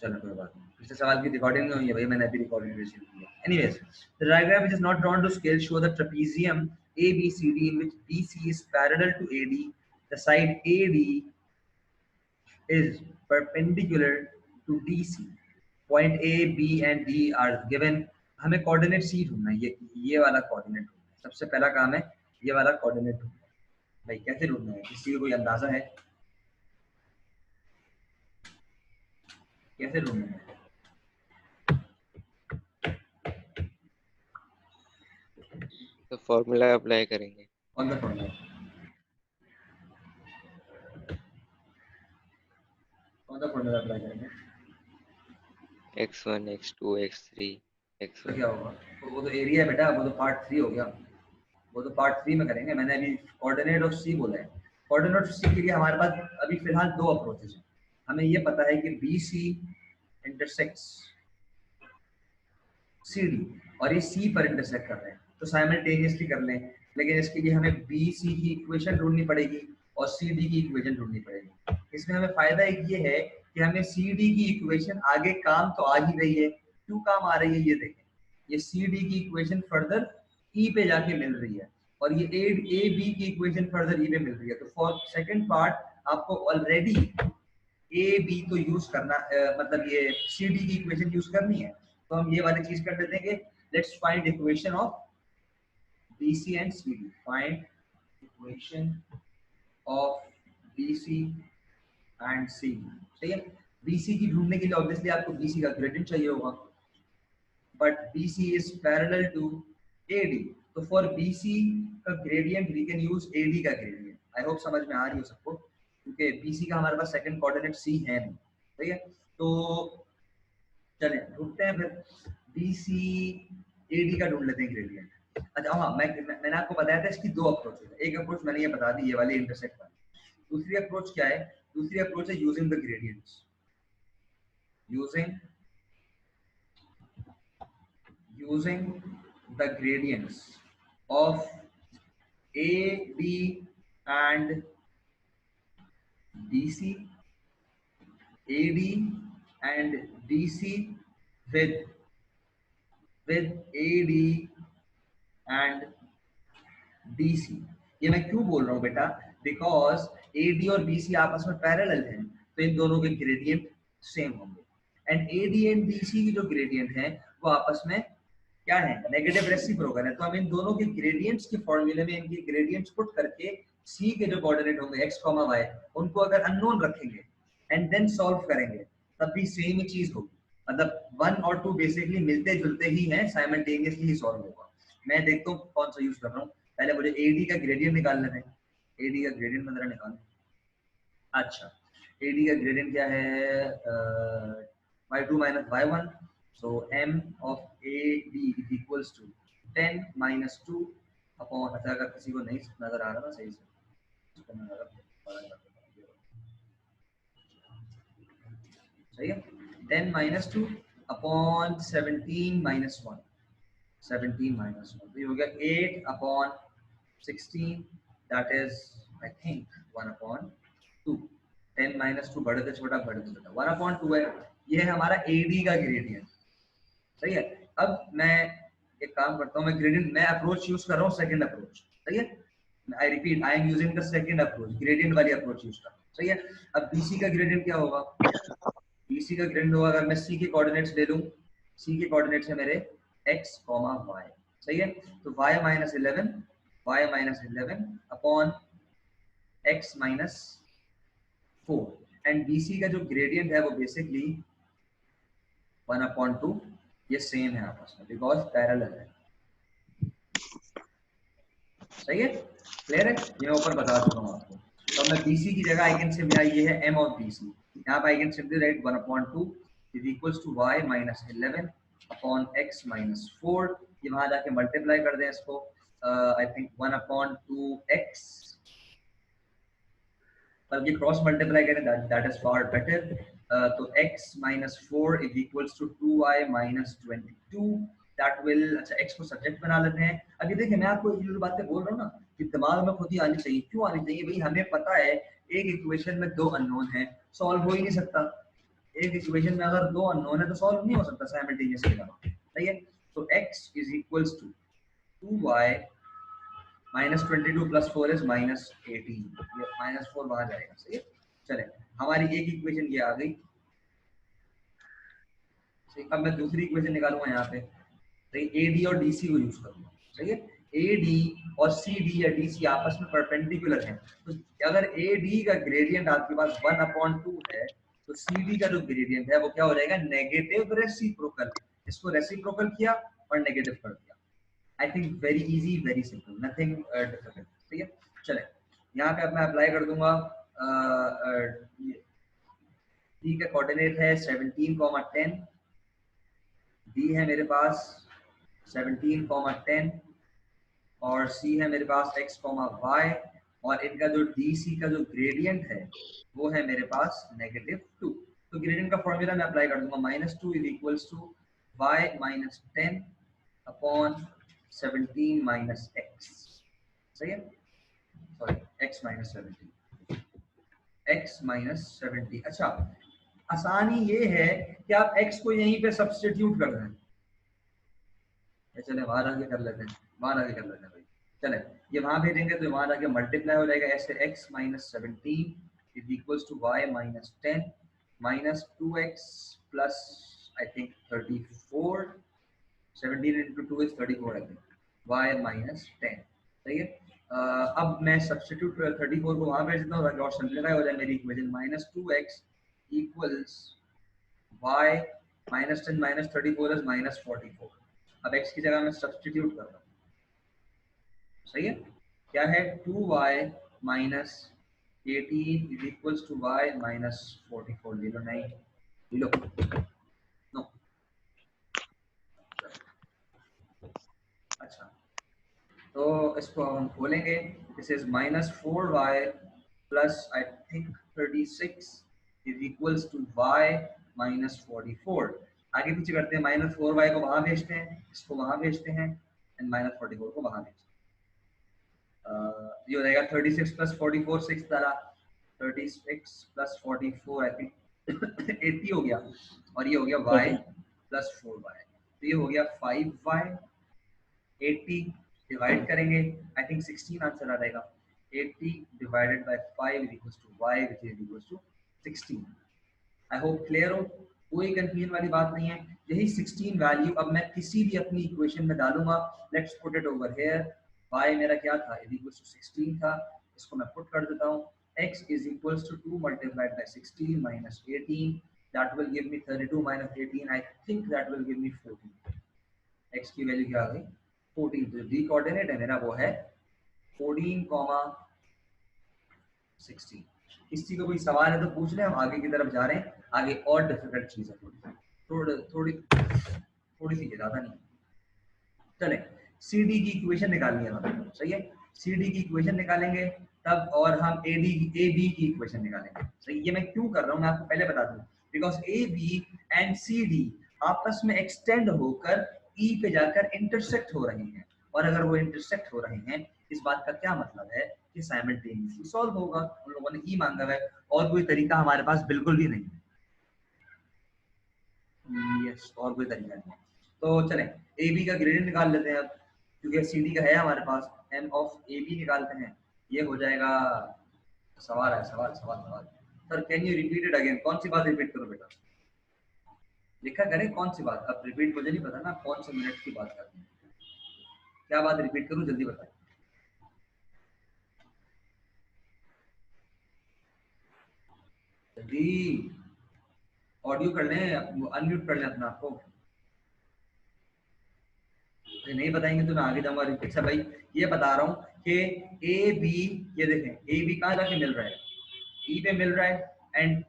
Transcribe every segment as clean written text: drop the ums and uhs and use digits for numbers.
चलो कोई बात नहीं, पिछले सवाल की रिकॉर्डिंग नहीं हुई है भाई, मैंने अभी रिकॉर्डिंग रिसीव किया। Anyways, the diagram which is not drawn to scale show the trapezium ABCD in which BC is parallel to AD. The side AD is perpendicular to DC. Point A, B and D are given. हमें coordinate C ढूंढना है, ये वाला coordinate ढूंढना है। सबसे पहला काम है ये वाला कोऑर्डिनेट ढूंढना है। भाई कैसे ढूंढना है, किसी को कोई अंदाजा है कैसे ढूंढना है? तो फॉर्मूला अप्लाई करेंगे। कौन सा फॉर्मूला? कौन सा फॉर्मूला अप्लाई करेंगे? x1 x2 x3 तो x1। क्या होगा? तो वो तो एरिया है बेटा, वो तो पार्ट 3 हो गया, वो तो पार्ट 3 में करेंगे। मैंने अभी कोऑर्डिनेट ऑफ सी बोला है। कोऑर्डिनेट ऑफ सी के लिए हमारे पास अभी फिलहाल दो अप्रोचेस हैं। हमें ये पता है कि BC इंटरसेक्ट्स CD और ये C पर इंटरसेक्ट कर रहे हैं, तो साइमल्टेनियसली कर लें। लेकिन इसके लिए हमें BC की इक्वेशन ढूंढनी पड़ेगी और CD की इक्वेशन ढूंढनी पड़ेगी। इसमें हमें फायदा एक ये है कि हमें CD की इक्वेशन आगे काम तो आ ही रही है। क्यों काम आ रही है ये देखें, ये CD की इक्वेशन फर्दर E पे जाके मिल रही है और ये AB की इक्वेशन फर्दर E पे मिल रही है। तो फॉर सेकंड पार्ट आपको ऑलरेडी AB तो यूज करना मतलब ये CD की इक्वेशन यूज करनी है। तो हम ये वाली चीज कर देते हैं कि let's find equation of BC and CD। Find equation of BC and CD। ठीक है, BC की ढूंढने के लिए ऑब्वियसली आपको BC का ग्रेडियंट चाहिए होगा, but BC is parallel to AD। तो फॉर BC का gradient we can use AD का ग्रेडियंट। आई होप समझ में आ रही हो सबको, क्योंकि BC का हमारे पास सेकंड कोऑर्डिनेट C है नहीं। ठीक है, तो चलें ढूंढते हैं फिर BC AD का ढूंढ लेते हैं ग्रेडियंट। अच्छा हाँ, मैंने आपको बताया था इसकी दो अप्रोच है। एक अप्रोच मैंने ये बता दी, ये वाली इंटरसेक्ट वाली। दूसरी अप्रोच क्या है? दूसरी अप्रोच है using the gradients. using the gradients of AD and BC, AD and BC with AD and BC। ये मैं क्यों बोल रहा हूँ बेटा? बिकॉज AD और BC आपस में पैरेलल हैं, तो इन दोनों के ग्रेडियंट सेम होंगे। एंड AD एंड BC की जो ग्रेडियंट है वो आपस में क्या है? नेगेटिव रेसिप्रोकल है। तो हम इन दोनों के ग्रेडियंट्स के फॉर्मूले में इनके ग्रेडियंट्स पुट करके C के जो कोऑर्डिनेट होंगे x, y उनको अगर अननोन रखेंगे एंड देन सॉल्व करेंगे, तब भी सेम ही चीज होगी। मतलब 1 और 2 बेसिकली मिलते जुलते ही हैं, साइमल्टेनियसली ही सॉल्व होगा। मैं देखता हूँ कौन सा यूज कर रहा हूँ। पहले मुझे AD का ग्रेडियंट निकालना है। AD का ग्रेडियंट मैं जरा निकालूं। अच्छा, AD का ग्रेडियंट क्या है? y2 minus y1। So m of AD is equals to 10 minus 2 upon, अच्छा अगर किसी को नहीं नजर आ रहा ना सही से, सही है, 10 minus 2 upon 17 minus 1। 17 minus 1 तो ये हो गया 8 upon 16, that is I think 1 upon 2। 10 minus 2 बड़े से छोटा, बड़े से छोटा, 1 upon 2 है। ये है हमारा AD का ग्रेडियंट। सही है, अब मैं एक काम करता हूँ, मैं ग्रेडियंट, मैं अप्रोच यूज कर रहा हूँ सेकंड अप्रोच। सही है, I repeat, I am using the second approach, gradient वाली अप्रोच यूज कर रहा हूँ। सही है, अब BC का ग्रेडियंट क्या होगा? BC का ग्रेडियंट होगा, अगर मैं C के कोऑर्डिनेट्स ले लूं, C के कोऑर्डिनेट्स है मेरे x, y। सही है, तो y minus 11 upon x minus 4। And BC का जो ग्रेडियंट है वो बेसिकली 1 upon 2, ये सेम है आपस में बिकॉज पैरेलल है। सही है, क्लियर है? ये मैं ऊपर बता चुका हूँ आपको। तो मैं BC की जगह आई कैन सिंपली, ये है m ऑफ BC, यहाँ पे I can simply write 1 upon 2 is equals to y minus 11 upon x minus 4। ये वहां जाके मल्टीप्लाई कर दें इसको, आई थिंक 1 upon 2x, पर ये क्रॉस मल्टीप्लाई करें, दैट इज फार बेटर। तो x minus 4 is equals to 2y minus 22 that will, अच्छा x को सब्जेक्ट बना लेते हैं। अभी देखिए मैं आपको ये जो बातें बोल रहा हूँ ना कि दिमाग में खुद ही आनी चाहिए। क्यों आनी चाहिए भाई? हमें पता है एक इक्वेशन में दो अननोन है, सॉल्व हो ही नहीं सकता। एक इक्वेशन में अगर दो अननोन है तो सॉल्व नहीं हो सकता साइमल्टेनियसली। सही है, तो x is equals to 2y minus 22 plus 4 is minus 18, ये minus 4 बाहर जाएगा। सही है, चले हमारी एक इक्वेशन ये आ गई। सही, अब मैं दूसरी इक्वेशन निकालूंगा यहाँ पे। सही, AD और DC को यूज करूंगा। सही है, AD और CD या DC आपस में परपेंडिकुलर हैं, तो अगर AD का ग्रेडियंट आपके पास 1/2 है तो CD का जो ग्रेडियंट है वो क्या हो जाएगा? Negative reciprocal. इसको रेसिप्रोकल किया और नेगेटिव कर दिया। I think very easy, very simple, nothing difficult. ठीक है, चले यहाँ पे अब मैं अप्लाई कर दूंगा। D का कोऑर्डिनेट है 17,10, D है मेरे पास 17,10 और C है मेरे पास x, y और इनका जो DC का जो ग्रेडियंट है वो है मेरे पास -2। तो ग्रेडियंट का फॉर्मूला मैं अप्लाई कर दूंगा। -2 is equals to y minus 10 upon 17 minus x। सही है, sorry x minus 17, x minus 17। अच्छा, आसानी ये है कि आप x को यहीं पे सब्स्टिट्यूट कर दें। चले वहां आगे कर लेते हैं, वहां आगे कर लेते हैं भाई। चले ये वहां भेजेंगे तो वहां आगे मल्टीप्लाई हो जाएगा। ऐसे x minus 17 is equals to y minus 10 minus 2x plus I think 34, 17 into 2 is 34 I think, y minus 10। सही है, अब मैं सब्स्टिट्यूट 34 को वहां भेज देता हूँ और सिंप्लीफाई हो जाए मेरी equation. -2x equals y minus 10 minus 34 is minus 44। अब x की जगह मैं सब्स्टिट्यूट कर रहा हूँ। सही है, क्या है? 2y minus 18 is equals to y minus 44। ले लो, नहीं ले लो, नो। अच्छा, तो इसको हम खोलेंगे। This is -4y plus I think 36 is equals to y minus 44। आगे पीछे करते हैं, -4y को वहां भेजते हैं, इसको वहां भेजते हैं एंड -44 को वहां भेजते हैं। ये हो जाएगा 36 प्लस 44 6 तरह 36 प्लस 44 आई थिंक 80 हो गया और ये हो गया y प्लस 4y, तो ये हो गया 5y। 80 डिवाइड करेंगे, आई थिंक 16 आंसर आ जाएगा। 80 divided by 5 equals to y which is equals to 16। I hope clear हो, कोई कंफ्यूजन वाली बात नहीं है। यही 16 वैल्यू अब मैं किसी भी अपनी इक्वेशन में डालूंगा। Let's put it over here. y मेरा क्या था? इज इक्वल्स टू 16 था, इसको मैं पुट कर देता हूँ। x is equals to 2 multiplied by 16 minus 18, that will give me 32 minus 18, I think that will give me 14। x की वैल्यू क्या आ गई? 14। तो d कोऑर्डिनेट है मेरा वो है 14, 16। किसी को कोई सवाल है तो पूछ ले, हम आगे की तरफ जा रहे हैं। आगे और डिफिकल्ट चीज है, थोड़ी सी, ज्यादा नहीं। चले CD की इक्वेशन निकालनी है हमें। सही है, CD की इक्वेशन निकालेंगे तब, और हम AB की इक्वेशन निकालेंगे। सही, ये मैं क्यों कर रहा हूँ मैं आपको पहले बता दूं। बिकॉज AB एंड CD आपस में एक्सटेंड होकर E पे जाकर इंटरसेक्ट हो रहे हैं, और अगर वो इंटरसेक्ट हो रहे हैं इस बात का क्या मतलब है कि साइमल्टेनियसली सॉल्व होगा। उन लोगों ने E मांगा है और कोई तरीका हमारे पास बिल्कुल भी नहीं है। यस, और कोई तरीका नहीं है। तो चलें AB का ग्रेडियंट निकाल लेते हैं अब, क्योंकि CD का है हमारे पास। M ऑफ AB निकालते हैं, ये हो जाएगा। सवाल है, सवाल sir, can you repeat it again? कौन सी बात रिपीट करो बेटा? लिखा करें कौन सी बात? अब रिपीट मुझे नहीं पता ना कौन से मिनट की बात करते हैं, क्या बात रिपीट करूं? जल्दी बताएं जल्दी। ऑडियो कर लें, अनम्यूट कर लें अपना आपको। नहीं बताएंगे तो मैं आगे जाऊंगा। अच्छा भाई, ये बता रहा हूँ कि ए बी, ये देखें ए बी कहाँ जाके मिल रहा है? ई पे मिल रहा है, एंड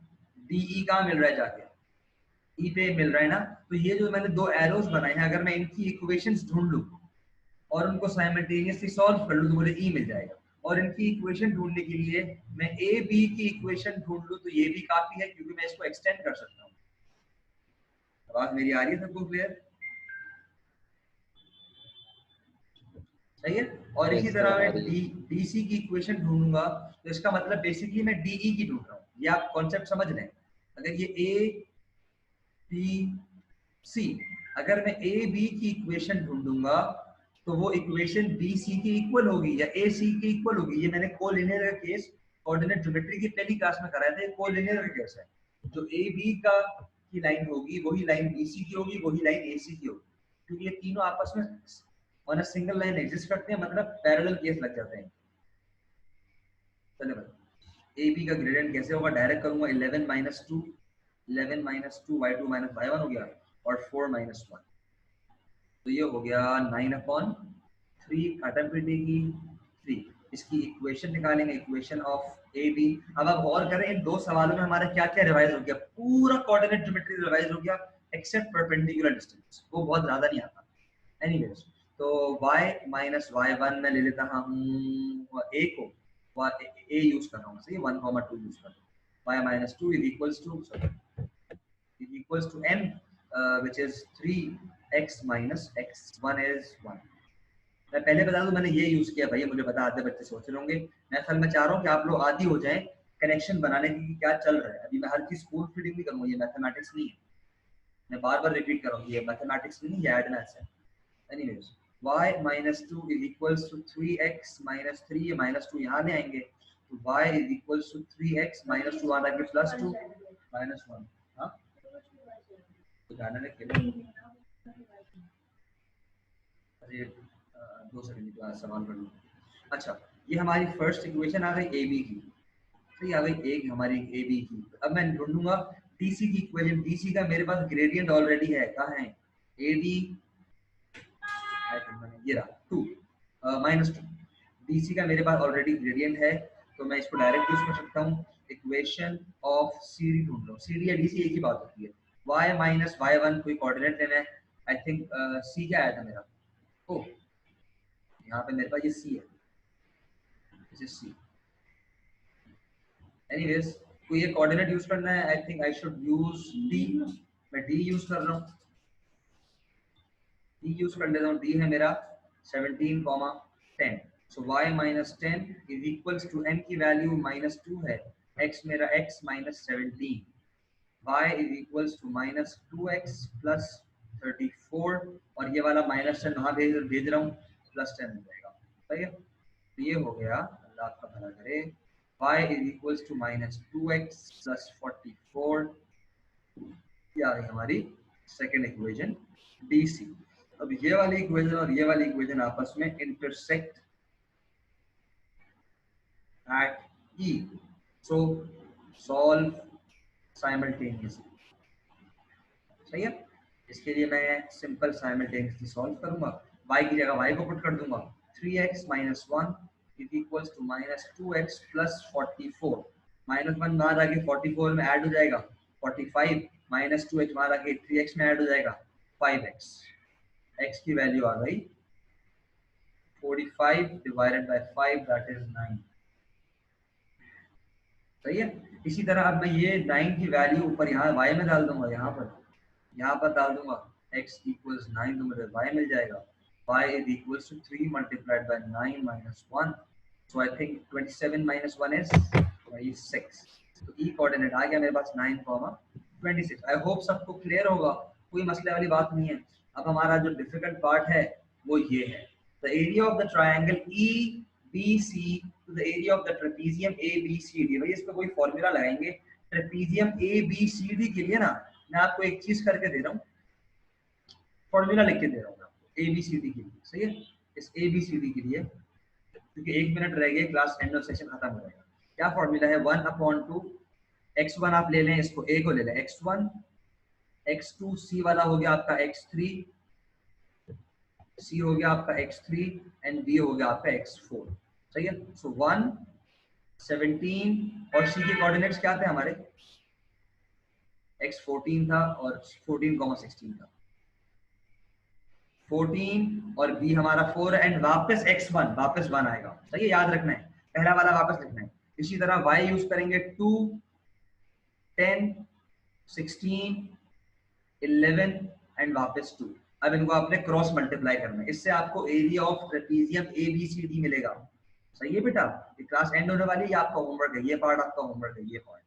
डी ई कहाँ मिल रहा है? जाके ई पे मिल रहा है ना। तो ये जो मैंने दो एरोस बनाए हैं, अगर मैं इनकी इक्वेशंस ढूंढ लूँ और उनको साइमल्टेनियसली सॉल्व कर लूँ तो मुझे ई मिल जाएगा। और इनकी इक्वेशन ढूंढने के लिए मैं ए बी की इक्वेशन ढूंढ लूं तो ये भी काफी है, क्योंकि मैं इसको एक्सटेंड कर सकता हूँ। आवाज मेरी आ रही है सबको क्लियर? सही है। और इसी यस सर तरह आ मैं रही है। डीसी की इक्वेशन ढूंढूंगा, तो इसका मतलब बेसिकली मैं डीई की ढूंढ रहा हूँ। ये आप कॉन्सेप्ट समझ लें। अगर ये ए बी सी, अगर मैं ए बी की इक्वेशन ढूंढूंगा तो वो इक्वेशन बी सी की इक्वल होगी या ए सी की इक्वल होगी। ये मैंने कोलिनियर का केस कोऑर्डिनेट ज्योमेट्री की पहली क्लास में कराया था। ये कोलिनियर का केस है। जो ए बी का की लाइन होगी वही लाइन बी सी की होगी, वही लाइन ए सी की होगी, क्योंकि ये तीनों आपस में on a single line exist करते हैं, मतलब पैरेलल केस लग जाते हैं। चलिए भाई, ए बी का ग्रेडियंट कैसे होगा? डायरेक्ट करूंगा 11 minus 2, 11 minus 2 y2 minus y1 हो गया, और 4 माइनस 1, तो ये हो गया 9/3 काटा पीटेगी 3। इसकी इक्वेशन निकालेंगे, इक्वेशन ऑफ ए बी। अब आप गौर करें इन दो सवालों में हमारा क्या क्या रिवाइज हो गया। पूरा कोऑर्डिनेट ज्योमेट्री रिवाइज हो गया एक्सेप्ट परपेंडिकुलर डिस्टेंस, वो बहुत ज्यादा नहीं आता। एनीवेज, तो y माइनस y1 में ले लेता हूँ a को, a यूज कर रहा हूँ, सही 1,2 यूज कर रहा हूँ। y minus 2 is equals to m which is 3x minus x1 is 1। मैं पहले बता दूं मैंने ये यूज किया भाई, मुझे पता आधे बच्चे सोच रहे होंगे। मैं असल में चाह रहा हूँ कि आप लोग आदी हो जाएं कनेक्शन बनाने की कि क्या चल रहा है। अभी मैं हर चीज स्कूल फीडिंग नहीं करूंगा, ये मैथमेटिक्स नहीं है। मैं बार बार रिपीट कर रहा हूँ, ये मैथमेटिक्स नहीं, ये एडवांस है। Anyways, y minus 2 is equals to 3x minus 3, ये minus 2 यहाँ ले आएंगे, तो y is equals to 3x minus 2 आ रहा है प्लस 2 minus 1। हाँ तो जाना है खेलने। अरे 2 सेकंड की बात सवाल कर लूँ। अच्छा, ये हमारी फर्स्ट इक्वेशन आ गई ए बी की, तो ये आ गई एक हमारी ए बी की। अब मैं ढूंढूंगा डीसी की इक्वेशन। डीसी का मेरे पास ग्रेडियंट ऑलरेडी है, कहाँ है? ए बी, ये रहा 2 माइनस 2। डीसी का मेरे पास ऑलरेडी ग्रेडियंट है, तो मैं इसको डायरेक्ट यूज कर सकता हूँ। इक्वेशन ऑफ सीडी ढूंढ लो। सीडी या डीसी एक ही बात होती है। y माइनस y1 कोई कोऑर्डिनेट लेना है। आई थिंक सी क्या आया था मेरा? ओ, यहाँ पे मेरे पास ये सी है, दिस इज सी। एनीवेज, कोई ये कोऑर्डिनेट यूज करना है। I think I should use D. मैं डी यूज कर रहा हूँ, डी यूज कर लेता हूँ। डी है मेरा 17, 10। So y minus 10 is equals to m की वैल्यू minus 2 है, x मेरा x minus 17, y is equals to minus 2x plus 34, और ये वाला minus 10 वहाँ भेज रहा हूँ, plus 10 हो जाएगा। सही है, तो ये हो गया, अल्लाह आपका भला करे। y is equals to minus 2x plus 44, ये आ गई हमारी सेकेंड इक्वेशन DC। अब ये वाली इक्वेशन और ये वाली इक्वेशन आपस में intersect at E, so solve simultaneously। सही है, इसके लिए मैं सिंपल साइमल्टेनियसली सॉल्व करूंगा। y की जगह y को पुट कर दूंगा। 3x minus 1 is equals to minus 2x plus 44। Minus 1 बाहर आके 44 में ऐड हो जाएगा 45, माइनस 2h बाहर आके 3x में ऐड हो जाएगा 5x। x की वैल्यू आ गई 45 डिवाइडेड बाय 5, दैट इज 9। सही है। इसी तरह अब मैं ये 9 की वैल्यू ऊपर यहाँ y में डाल दूंगा, यहाँ पर डाल दूंगा x equals 9, तो मुझे y मिल जाएगा। y is equals to 3 multiplied by 9 minus 1, so I think 27 minus 1 is 26। तो e कोऑर्डिनेट आ गया मेरे पास 9,26। आई होप सबको क्लियर होगा, कोई मसले वाली बात नहीं है। अब हमारा जो डिफिकल्ट पार्ट है वो ये है, the area of the triangle EBC to the area of the trapezium ABCD। भाई इस पे कोई फॉर्मूला लगाएंगे ट्रेपीजियम ABCD के लिए ना। मैं आपको एक चीज करके दे रहा हूँ, फॉर्मूला लिख के दे रहा हूँ ABCD के लिए। सही है, इस ABCD के लिए, क्योंकि 1 मिनट रह गए क्लास एंड ऑफ सेशन खत्म हो जाएगा। क्या फॉर्मूला है? 1/2 x1 आप ले लें, इसको a को ले लें x1, x2 c वाला हो गया आपका x3, c हो गया आपका x3 एंड b हो गया आपका x4। सही है, सो 1, 17 और c के कोऑर्डिनेट्स क्या थे हमारे? x 14 था और 14,16 था। 14 और b हमारा 4 एंड वापस x1, वापस 1 आएगा। सही है, याद रखना है पहला वाला वापस लिखना है। इसी तरह y यूज करेंगे 2, 10, 16, 11 एंड वापस 2। अब इनको आपने क्रॉस मल्टीप्लाई करना है, इससे आपको एरिया ऑफ ट्रेपीजियम ABCD मिलेगा। सही है बेटा, ये क्लास एंड होने वाली है, ये आपका होमवर्क है, ये पार्ट आपका होमवर्क है, ये पार्ट।